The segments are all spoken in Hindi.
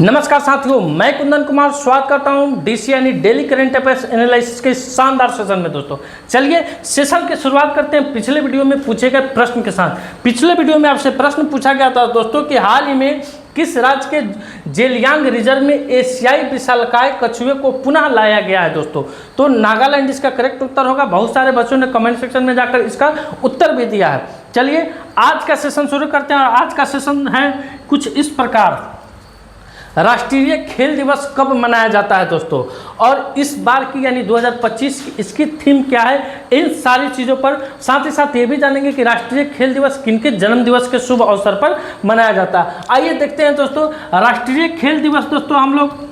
नमस्कार साथियों, मैं कुंदन कुमार स्वागत करता हूं डीसी यानी डेली करंट अफेयर्स एनालिसिस के शानदार सेशन में। दोस्तों चलिए सेशन की शुरुआत करते हैं पिछले वीडियो में पूछे गए प्रश्न के साथ। पिछले वीडियो में आपसे प्रश्न पूछा गया था दोस्तों कि हाल ही में किस राज्य के जेलियांग रिजर्व में एशियाई विशालकाय कछुए को पुनः लाया गया है दोस्तों। तो नागालैंड इसका करेक्ट उत्तर होगा। बहुत सारे बच्चों ने कमेंट सेक्शन में जाकर इसका उत्तर भी दिया है। चलिए आज का सेशन शुरू करते हैं और आज का सेशन है कुछ इस प्रकार। राष्ट्रीय खेल दिवस कब मनाया जाता है दोस्तों, और इस बार की यानी 2025 की इसकी थीम क्या है, इन सारी चीज़ों पर साथ ही साथ ये भी जानेंगे कि राष्ट्रीय खेल दिवस किनके जन्म दिवस के शुभ अवसर पर मनाया जाता है। आइए देखते हैं दोस्तों। राष्ट्रीय खेल दिवस दोस्तों हम लोग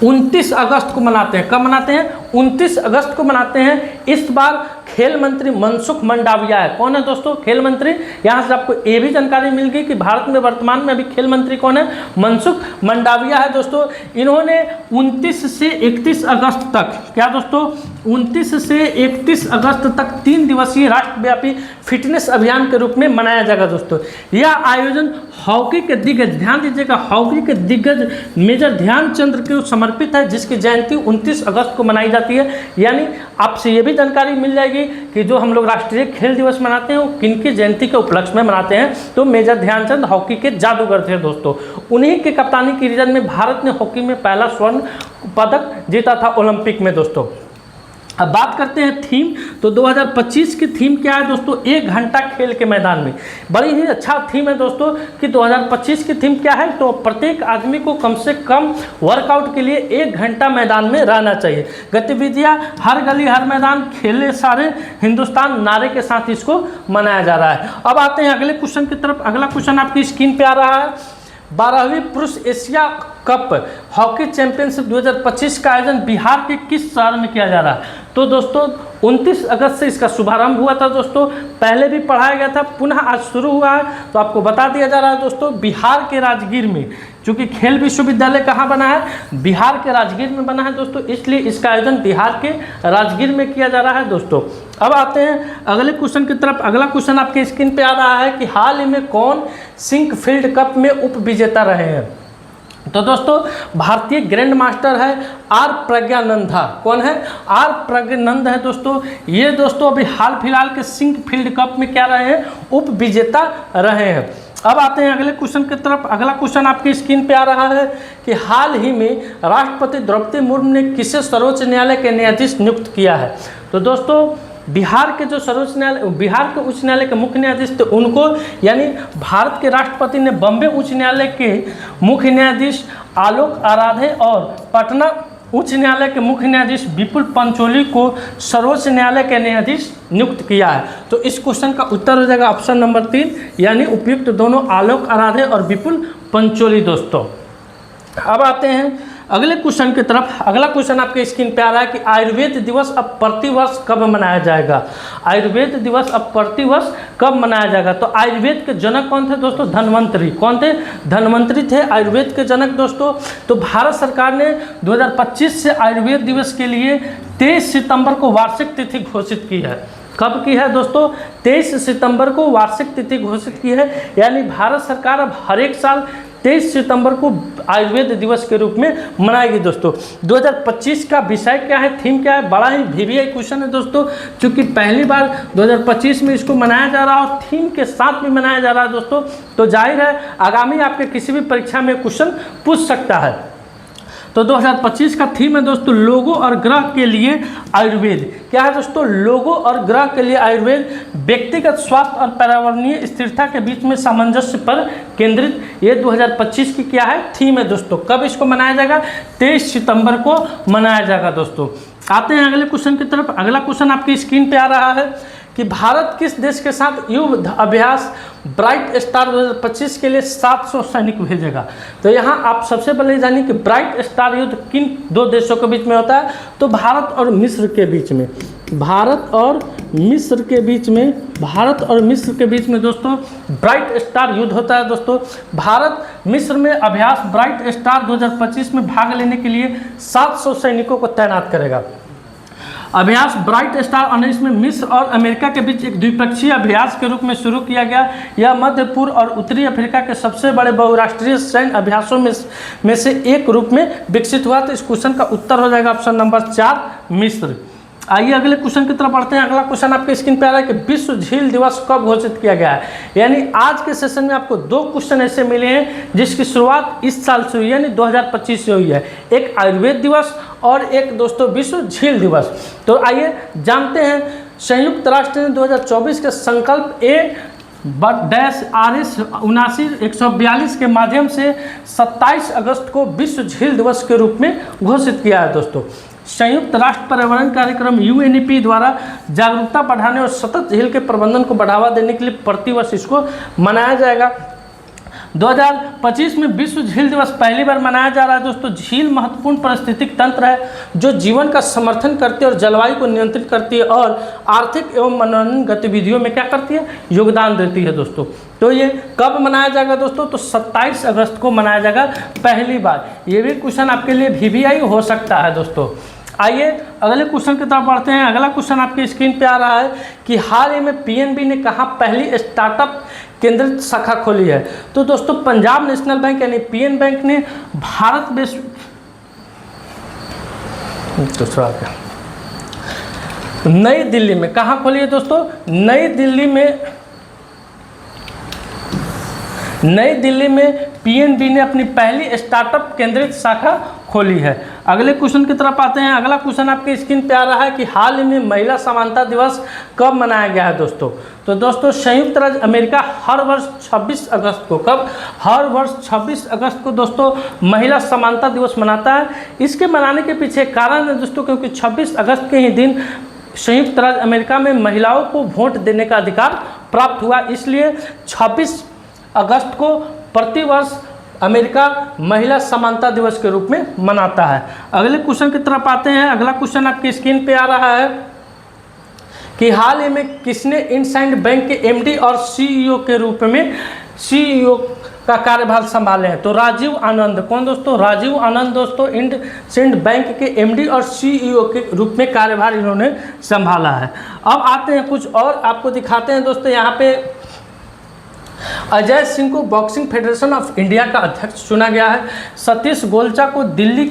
29 अगस्त को मनाते हैं। कब मनाते हैं? 29 अगस्त को मनाते हैं। इस बार खेल मंत्री मनसुख मंडाविया है। कौन है दोस्तों खेल मंत्री? यहाँ से आपको ये भी जानकारी मिल गई कि भारत में वर्तमान में अभी खेल मंत्री कौन है? मनसुख मंडाविया है दोस्तों। इन्होंने 29 से 31 अगस्त तक, क्या दोस्तों, 29 से 31 अगस्त तक 3 दिवसीय राष्ट्रव्यापी फिटनेस अभियान के रूप में मनाया जाएगा दोस्तों। यह आयोजन हॉकी के दिग्गज, ध्यान दीजिएगा, हॉकी के दिग्गज मेजर ध्यानचंद को समर्पित है, जिसकी जयंती 29 अगस्त को मनाई जाती है। यानी आपसे ये भी जानकारी मिल जाएगी कि जो हम लोग राष्ट्रीय खेल दिवस मनाते हैं वो किनकी जयंती के उपलक्ष्य में मनाते हैं। तो मेजर ध्यानचंद हॉकी के जादूगर थे दोस्तों। उन्हीं के कप्तानी की रीजन में भारत ने हॉकी में पहला स्वर्ण पदक जीता था ओलंपिक में दोस्तों। अब बात करते हैं थीम। तो 2025 की थीम क्या है दोस्तों? 1 घंटा खेल के मैदान में। बड़ी ही अच्छा थीम है दोस्तों कि 2025 की थीम क्या है, तो प्रत्येक आदमी को कम से कम वर्कआउट के लिए 1 घंटा मैदान में रहना चाहिए। गतिविधियां हर गली हर मैदान खेले सारे हिंदुस्तान नारे के साथ इसको मनाया जा रहा है। अब आते हैं अगले क्वेश्चन की तरफ। अगला क्वेश्चन आपकी स्क्रीन पे आ रहा है। 12वीं पुरुष एशिया कप हॉकी चैंपियनशिप 2025 का आयोजन बिहार के किस शहर में किया जा रहा है? तो दोस्तों 29 अगस्त से इसका शुभारंभ हुआ था दोस्तों। पहले भी पढ़ाया गया था, पुनः आज शुरू हुआ है। तो आपको बता दिया जा रहा है दोस्तों, बिहार के राजगीर में। चूँकि खेल विश्वविद्यालय कहाँ बना है? बिहार के राजगीर में बना है दोस्तों, इसलिए इसका आयोजन बिहार के राजगीर में किया जा रहा है दोस्तों। अब आते हैं अगले क्वेश्चन की तरफ। अगला क्वेश्चन आपके स्क्रीन पे आ रहा है कि हाल ही में कौन सिंकफील्ड कप में उप विजेता रहे हैं? तो दोस्तों भारतीय ग्रैंड मास्टर है आर प्रज्ञानंदा। कौन है? आर प्रज्ञानंद है दोस्तों। ये दोस्तों अभी हाल फिलहाल के सिंकफील्ड कप में क्या रहे हैं? उप विजेता रहे हैं। अब आते हैं अगले क्वेश्चन की तरफ। अगला क्वेश्चन आपकी स्क्रीन पे आ रहा है कि हाल ही में राष्ट्रपति द्रौपदी मुर्मू ने किसे सर्वोच्च न्यायालय के न्यायाधीश नियुक्त किया है? तो दोस्तों बिहार के जो सर्वोच्च न्यायालय, बिहार के उच्च न्यायालय के मुख्य न्यायाधीश थे उनको, यानी भारत के राष्ट्रपति ने बॉम्बे उच्च न्यायालय के मुख्य न्यायाधीश आलोक आराधे और पटना उच्च न्यायालय के मुख्य न्यायाधीश विपुल पंचोली को सर्वोच्च न्यायालय के न्यायाधीश नियुक्त किया है। तो इस क्वेश्चन का उत्तर हो जाएगा ऑप्शन नंबर 3, यानी उपयुक्त दोनों आलोक आराधे और विपुल पंचोली दोस्तों। अब आते हैं अगले क्वेश्चन की तरफ। अगला क्वेश्चन आपके स्क्रीन पे आ रहा है कि आयुर्वेद दिवस अब प्रतिवर्ष कब मनाया जाएगा? आयुर्वेद दिवस अब प्रतिवर्ष कब मनाया जाएगा? तो आयुर्वेद के जनक कौन थे दोस्तों? धन्वंतरी। कौन थे? धन्वंतरी थे आयुर्वेद के जनक दोस्तों। तो भारत सरकार ने 2025 से आयुर्वेद दिवस के लिए 23 सितंबर को वार्षिक तिथि घोषित की है। कब की है दोस्तों? 23 सितंबर को वार्षिक तिथि घोषित की है। यानी भारत सरकार अब हर एक साल 23 सितंबर को आयुर्वेद दिवस के रूप में मनाएगी दोस्तों। 2025 का विषय क्या है, थीम क्या है? बड़ा ही वीवीआई क्वेश्चन है दोस्तों, क्योंकि पहली बार 2025 में इसको मनाया जा रहा है और थीम के साथ भी मनाया जा रहा है दोस्तों। तो जाहिर है आगामी आपके किसी भी परीक्षा में क्वेश्चन पूछ सकता है। तो 2025 का थीम है दोस्तों लोगों और ग्रह के लिए आयुर्वेद। क्या है दोस्तों? लोगों और ग्रह के लिए आयुर्वेद, व्यक्तिगत स्वास्थ्य और पर्यावरणीय स्थिरता के बीच में सामंजस्य पर केंद्रित। ये 2025 की क्या है? थीम है दोस्तों। कब इसको मनाया जाएगा? 23 सितंबर को मनाया जाएगा दोस्तों। आते हैं अगले क्वेश्चन की तरफ। अगला क्वेश्चन आपकी स्क्रीन पे आ रहा है कि भारत किस देश के साथ युद्ध अभ्यास ब्राइट स्टार 2025 के लिए 700 सैनिक भेजेगा? तो यहाँ आप सबसे पहले जानिए कि ब्राइट स्टार युद्ध किन 2 देशों के बीच में होता है? तो भारत और मिस्र के बीच में। भारत और मिस्र के बीच में, भारत और मिस्र के बीच में दोस्तों ब्राइट स्टार युद्ध होता है दोस्तों। भारत मिस्र में अभ्यास ब्राइट स्टार 2025 में भाग लेने के लिए 700 सैनिकों को तैनात करेगा। अभ्यास ब्राइट स्टार 19 में मिस्र और अमेरिका के बीच एक द्विपक्षीय अभ्यास के रूप में शुरू किया गया। यह मध्य पूर्व और उत्तरी अफ्रीका के सबसे बड़े बहुराष्ट्रीय सैन्य अभ्यासों में से एक रूप में विकसित हुआ। तो इस क्वेश्चन का उत्तर हो जाएगा ऑप्शन नंबर 4 मिस्र। आइए अगले क्वेश्चन की तरफ बढ़ते हैं। अगला क्वेश्चन आपके स्क्रीन पे आ रहा है कि विश्व झील दिवस कब घोषित किया गया है। यानी आज के सेशन में आपको 2 क्वेश्चन ऐसे मिले हैं जिसकी शुरुआत इस साल से हुई, यानी 2025 से हुई है। एक आयुर्वेद दिवस और एक दोस्तों विश्व झील दिवस। तो आइए जानते हैं। संयुक्त राष्ट्र ने 2024 के संकल्प RS 79/142 के माध्यम से 27 अगस्त को विश्व झील दिवस के रूप में घोषित किया है। दोस्तों संयुक्त राष्ट्र पर्यावरण कार्यक्रम UNEP द्वारा जागरूकता बढ़ाने और सतत झील के प्रबंधन को बढ़ावा देने के लिए प्रतिवर्ष इसको मनाया जाएगा। 2025 में विश्व झील दिवस पहली बार मनाया जा रहा है। दोस्तों झील महत्वपूर्ण पारिस्थितिक तंत्र है जो जीवन का समर्थन करती है और जलवायु को नियंत्रित करती है और आर्थिक एवं मनोरंजन गतिविधियों में क्या करती है, योगदान देती है। दोस्तों तो ये कब मनाया जाएगा दोस्तों, तो 27 अगस्त को मनाया जाएगा पहली बार। ये भी क्वेश्चन आपके लिए VVI हो सकता है। दोस्तों आइए अगले क्वेश्चन की तरफ बढ़ते हैं। अगला क्वेश्चन आपके स्क्रीन पे आ रहा है कि हाल ही में PNB ने कहाँ पहली स्टार्टअप केंद्रित शाखा खोली है। तो दोस्तों पंजाब नेशनल बैंक यानी PN बैंक ने भारत में नई दिल्ली में कहाँ खोली है दोस्तों, नई दिल्ली में PNB ने अपनी पहली स्टार्टअप केंद्रित शाखा खोली है। अगले क्वेश्चन की तरफ आते हैं। अगला क्वेश्चन आपके स्क्रीन पे आ रहा है कि हाल ही में महिला समानता दिवस कब मनाया गया है दोस्तों। तो दोस्तों संयुक्त राज्य अमेरिका हर वर्ष 26 अगस्त को, कब, हर वर्ष 26 अगस्त को दोस्तों महिला समानता दिवस मनाता है। इसके मनाने के पीछे कारण है दोस्तों क्योंकि 26 अगस्त के ही दिन संयुक्त राज्य अमेरिका में महिलाओं को वोट देने का अधिकार प्राप्त हुआ। इसलिए 26 अगस्त को प्रतिवर्ष अमेरिका महिला समानता दिवस के रूप में मनाता है। अगले क्वेश्चन की तरफ आते हैं। अगला क्वेश्चन आपकी स्क्रीन पे आ रहा है कि हाल ही में किसने इंडसइंड बैंक के MD और CEO के रूप में CEO का कार्यभार संभाले हैं। तो राजीव आनंद। कौन दोस्तों, राजीव आनंद दोस्तों इंडसइंड बैंक के MD और CEO के रूप में कार्यभार इन्होंने संभाला है। अब आते हैं कुछ और आपको दिखाते हैं दोस्तों। यहाँ पे अजय सिंह को बॉक्सिंग फेडरेशन ऑफ इंडिया का अध्यक्ष चुना गया है। सतीश गोलचा को दिल्ली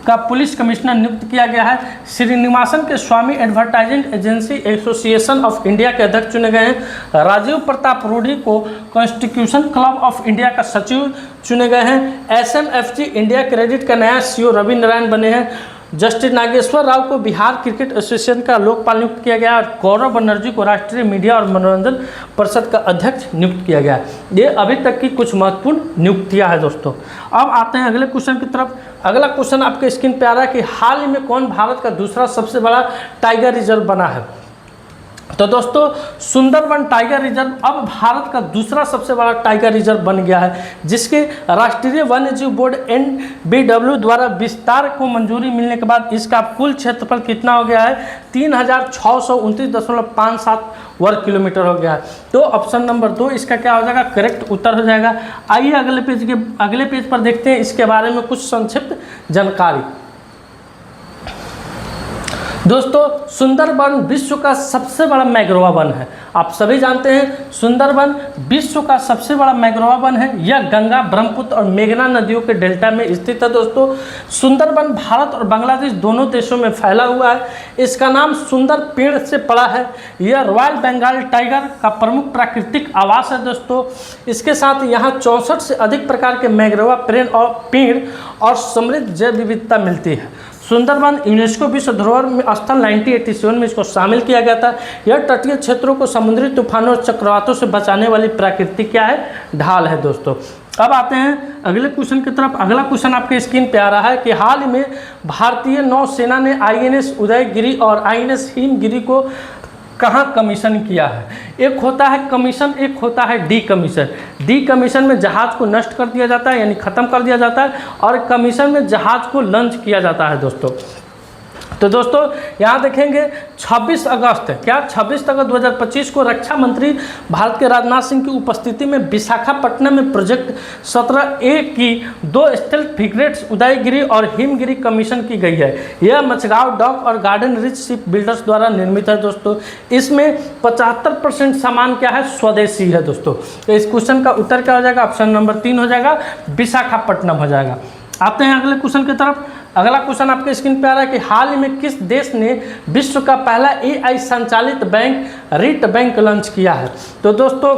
का पुलिस कमिश्नर नियुक्त किया गया है। Srinivasan K Swamy advertising agency association of India के अध्यक्ष चुने गए हैं। राजीव प्रताप रूडी को कॉन्स्टिट्यूशन क्लब ऑफ इंडिया का सचिव चुने गए हैं। SMFG इंडिया क्रेडिट का नया CEO रवि नारायण बने हैं। जस्टिस नागेश्वर राव को बिहार क्रिकेट एसोसिएशन का लोकपाल नियुक्त किया गया और गौरव बनर्जी को राष्ट्रीय मीडिया और मनोरंजन परिषद का अध्यक्ष नियुक्त किया गया। ये अभी तक की कुछ महत्वपूर्ण नियुक्तियां हैं दोस्तों। अब आते हैं अगले क्वेश्चन की तरफ। अगला क्वेश्चन आपके स्क्रीन पे आ रहा है कि हाल ही में कौन भारत का दूसरा सबसे बड़ा टाइगर रिजर्व बना है। तो दोस्तों सुंदरबन टाइगर रिजर्व अब भारत का दूसरा सबसे बड़ा टाइगर रिजर्व बन गया है, जिसके राष्ट्रीय वन्यजीव बोर्ड NBW द्वारा विस्तार को मंजूरी मिलने के बाद इसका कुल क्षेत्रफल कितना हो गया है, 3629.57 वर्ग किलोमीटर हो गया है। तो ऑप्शन नंबर 2 इसका क्या हो जाएगा, करेक्ट उत्तर हो जाएगा। आइए अगले पेज पर देखते हैं इसके बारे में कुछ संक्षिप्त जानकारी। दोस्तों सुंदरबन विश्व का सबसे बड़ा मैंग्रोव वन है। आप सभी जानते हैं सुंदरबन विश्व का सबसे बड़ा मैंग्रोव वन है। यह गंगा, ब्रह्मपुत्र और मेघना नदियों के डेल्टा में स्थित है। दोस्तों सुंदरबन भारत और बांग्लादेश दोनों देशों में फैला हुआ है। इसका नाम सुंदर पेड़ से पड़ा है। यह रॉयल बंगाल टाइगर का प्रमुख प्राकृतिक आवास है। दोस्तों इसके साथ यहाँ 64 से अधिक प्रकार के मैंग्रोव पेड़ और समृद्ध जैव विविधता मिलती है। सुंदरबन यूनेस्को विश्व धरोहर स्थल 1987 में इसको शामिल किया गया था। यह तटीय क्षेत्रों को समुद्री तूफानों और चक्रवातों से बचाने वाली प्राकृतिक क्या है, ढाल है। दोस्तों अब आते हैं अगले क्वेश्चन की तरफ। अगला क्वेश्चन आपके स्क्रीन पे आ रहा है कि हाल ही में भारतीय नौसेना ने INS उदयगिरी और INS हिमगिरी को कहाँ कमीशन किया है। एक होता है कमीशन, एक होता है डीकमीशन। डीकमीशन में जहाज़ को नष्ट कर दिया जाता है यानी ख़त्म कर दिया जाता है, और कमीशन में जहाज़ को लॉन्च किया जाता है। दोस्तों तो दोस्तों यहाँ देखेंगे 26 अगस्त क्या 26 अगस्त 2025 को रक्षा मंत्री भारत के राजनाथ सिंह की उपस्थिति में विशाखापट्टनम में प्रोजेक्ट 17A की 2 स्टेल्थ फ्रिगेट्स उदयगिरी और हिमगिरी कमीशन की गई है। यह मचगांव डॉक और गार्डन रिच शिप बिल्डर्स द्वारा निर्मित है दोस्तों। इसमें 75% सामान क्या है, स्वदेशी है दोस्तों। तो इस क्वेश्चन का उत्तर क्या हो जाएगा, ऑप्शन नंबर 3 हो जाएगा, विशाखापट्टनम हो जाएगा। आते हैं अगले क्वेश्चन की तरफ। अगला क्वेश्चन आपके स्क्रीन पे आ रहा है कि हाल ही में किस देश ने विश्व का पहला AI संचालित बैंक रीट बैंक लॉन्च किया है। तो दोस्तों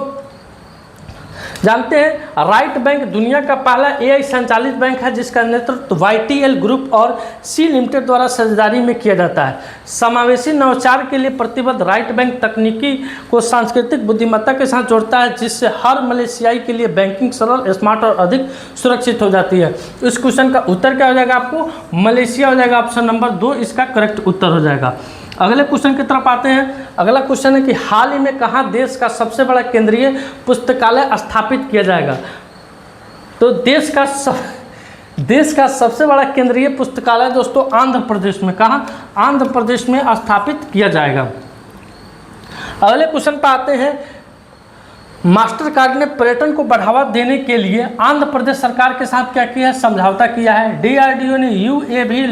जानते हैं राइट बैंक दुनिया का पहला AI संचालित बैंक है जिसका नेतृत्व YTL ग्रुप और सी लिमिटेड द्वारा साझेदारी में किया जाता है। समावेशी नवाचार के लिए प्रतिबद्ध राइट बैंक तकनीकी को सांस्कृतिक बुद्धिमत्ता के साथ जोड़ता है जिससे हर मलेशियाई के लिए बैंकिंग सरल, स्मार्ट और अधिक सुरक्षित हो जाती है। इस क्वेश्चन का उत्तर क्या हो जाएगा, आपको मलेशिया हो जाएगा, ऑप्शन नंबर 2 इसका करेक्ट उत्तर हो जाएगा। अगले क्वेश्चन की तरफ आते हैं। अगला क्वेश्चन है कि हाल ही में कहाँ देश का सबसे बड़ा केंद्रीय पुस्तकालय स्थापित किया जाएगा। तो देश का सबसे बड़ा केंद्रीय पुस्तकालय दोस्तों आंध्र प्रदेश में, कहाँ, आंध्र प्रदेश में स्थापित किया जाएगा। अगले क्वेश्चन पर आते हैं। मास्टर कार्ड ने पर्यटन को बढ़ावा देने के लिए आंध्र प्रदेश सरकार के साथ क्या किया है, समझौता किया है। DRDO ने UAV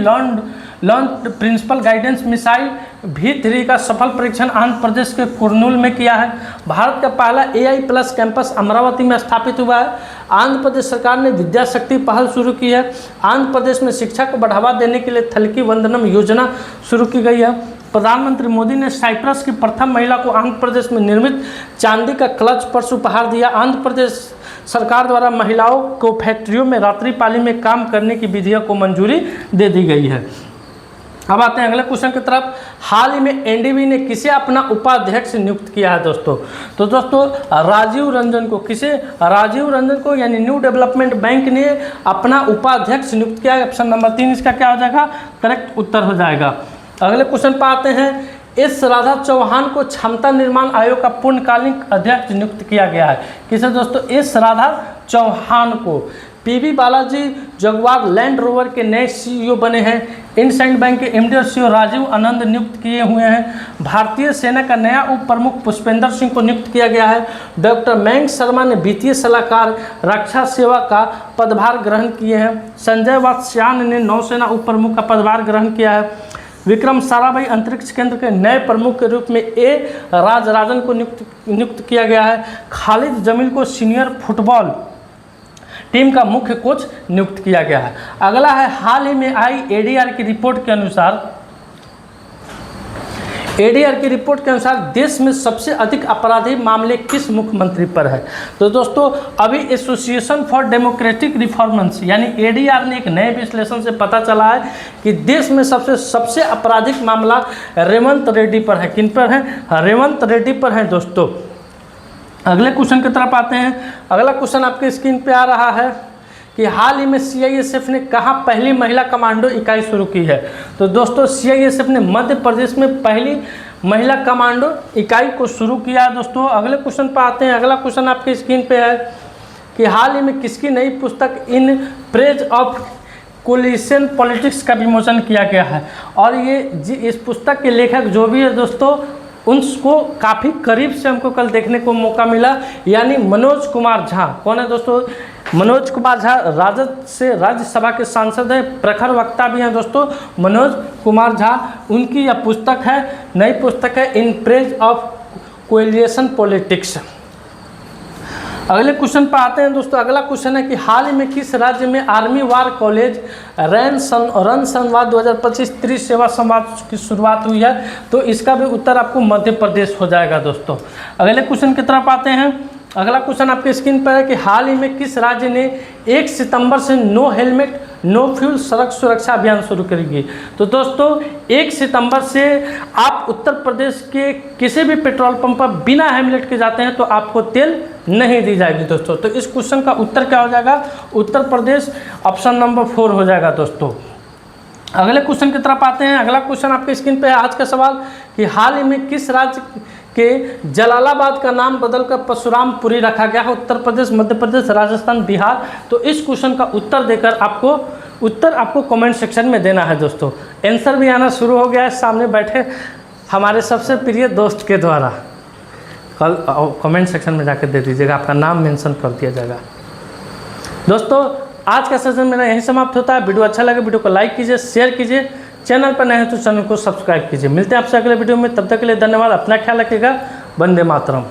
launch principal guidance missile V3 का सफल परीक्षण आंध्र प्रदेश के कुर्नूल में किया है। भारत का पहला AI+ कैंपस अमरावती में स्थापित हुआ है। आंध्र प्रदेश सरकार ने विद्या शक्ति पहल शुरू की है। आंध्र प्रदेश में शिक्षा को बढ़ावा देने के लिए थलकी वंदनम योजना शुरू की गई है। प्रधानमंत्री मोदी ने साइप्रस की प्रथम महिला को आंध्र प्रदेश में निर्मित चांदी का क्लच पर्स उपहार दिया। आंध्र प्रदेश सरकार द्वारा महिलाओं को फैक्ट्रियों में रात्रिपाली में काम करने की विधेयक को मंजूरी दे दी गई है। अब आते हैं अगले क्वेश्चन की तरफ। हाल ही में NDB ने किसे अपना उपाध्यक्ष नियुक्त किया है दोस्तों। तो दोस्तों राजीव रंजन को, किसे, राजीव रंजन को यानी न्यू डेवलपमेंट बैंक ने अपना उपाध्यक्ष नियुक्त किया है। ऑप्शन नंबर 3 इसका क्या हो जाएगा, करेक्ट उत्तर हो जाएगा। अगले क्वेश्चन पर आते हैं। S राधा चौहान को क्षमता निर्माण आयोग का पूर्णकालिक अध्यक्ष नियुक्त किया गया है। किसे दोस्तों, S राधा चौहान को। PB Balaji Jaguar land rover के नए CEO बने हैं। इंडसइंड बैंक के MD और CEO राजीव आनंद नियुक्त किए हुए हैं। भारतीय सेना का नया उप प्रमुख पुष्पेंद्र सिंह को नियुक्त किया गया है। डॉक्टर मयंक शर्मा ने वित्तीय सलाहकार रक्षा सेवा का पदभार ग्रहण किए हैं। संजय वात्स्यायन ने नौसेना उप प्रमुख का पदभार ग्रहण किया है। विक्रम साराभाई अंतरिक्ष केंद्र के नए प्रमुख के रूप में A राजराजन को नियुक्त किया गया है। खालिद जमील को सीनियर फुटबॉल टीम का मुख्य कोच नियुक्त किया गया है। अगला है, हाल ही में आई ADR की रिपोर्ट के अनुसार देश में सबसे अधिक अपराधी मामले किस मुख्यमंत्री पर है। तो दोस्तों अभी एसोसिएशन फॉर डेमोक्रेटिक रिफॉर्मेंस यानी ADR ने एक नए विश्लेषण से पता चला है कि देश में सबसे आपराधिक मामला रेवंत रेड्डी पर है। किन पर है, रेवंत रेड्डी पर है दोस्तों। अगले क्वेश्चन की तरफ आते हैं। अगला क्वेश्चन आपके स्क्रीन पे आ रहा है कि हाल ही में CISF ने कहाँ पहली महिला कमांडो इकाई शुरू की है। तो दोस्तों CISF ने मध्य प्रदेश में पहली महिला कमांडो इकाई को शुरू किया है दोस्तों। अगले क्वेश्चन पर आते हैं। अगला क्वेश्चन आपके स्क्रीन पे है कि हाल ही में किसकी नई पुस्तक in praise of coalition politics का विमोचन किया गया है। और ये इस पुस्तक के लेखक जो भी है दोस्तों उनको काफ़ी करीब से हमको कल देखने को मौका मिला, यानी मनोज कुमार झा। कौन है दोस्तों, मनोज कुमार झा राजद से राज्यसभा के सांसद हैं, प्रखर वक्ता भी हैं दोस्तों मनोज कुमार झा। उनकी यह पुस्तक है, नई पुस्तक है in praise of coalition politics. अगले क्वेश्चन पर आते हैं दोस्तों। अगला क्वेश्चन है कि हाल ही में किस राज्य में आर्मी वार कॉलेज रन संवाद 2025 त्रिसेवा संवाद की शुरुआत हुई है। तो इसका भी उत्तर आपको मध्य प्रदेश हो जाएगा दोस्तों। अगले क्वेश्चन की तरफ आते हैं। अगला क्वेश्चन आपके स्क्रीन पर है कि हाल ही में किस राज्य ने 1 सितंबर से नो हेलमेट नो फ्यूल सड़क सुरक्षा अभियान शुरू करेगी। तो दोस्तों 1 सितंबर से आप उत्तर प्रदेश के किसी भी पेट्रोल पंप पर बिना हेलमेट के जाते हैं तो आपको तेल नहीं दी जाएगी दोस्तों। तो इस क्वेश्चन का उत्तर क्या हो जाएगा, उत्तर प्रदेश, ऑप्शन नंबर 4 हो जाएगा दोस्तों। अगले क्वेश्चन की तरफ आते हैं। अगला क्वेश्चन आपके स्क्रीन पे है आज का सवाल कि हाल ही में किस राज्य के जलालाबाद का नाम बदलकर परशुरामपुरी रखा गया है। उत्तर प्रदेश, मध्य प्रदेश, राजस्थान, बिहार। तो इस क्वेश्चन का उत्तर देकर आपको उत्तर आपको कमेंट सेक्शन में देना है दोस्तों। आंसर भी आना शुरू हो गया है सामने बैठे हमारे सबसे प्रिय दोस्त के द्वारा। कल कमेंट सेक्शन में जाकर दे दीजिएगा, आपका नाम मेंशन कर दिया जाएगा। दोस्तों आज का सेशन मेरा यहीं समाप्त होता है। वीडियो अच्छा लगे वीडियो को लाइक कीजिए, शेयर कीजिए, चैनल पर नए हैं तो चैनल को सब्सक्राइब कीजिए। मिलते हैं आपसे अगले वीडियो में, तब तक के लिए धन्यवाद। अपना ख्याल रखिएगा। वंदे मातरम।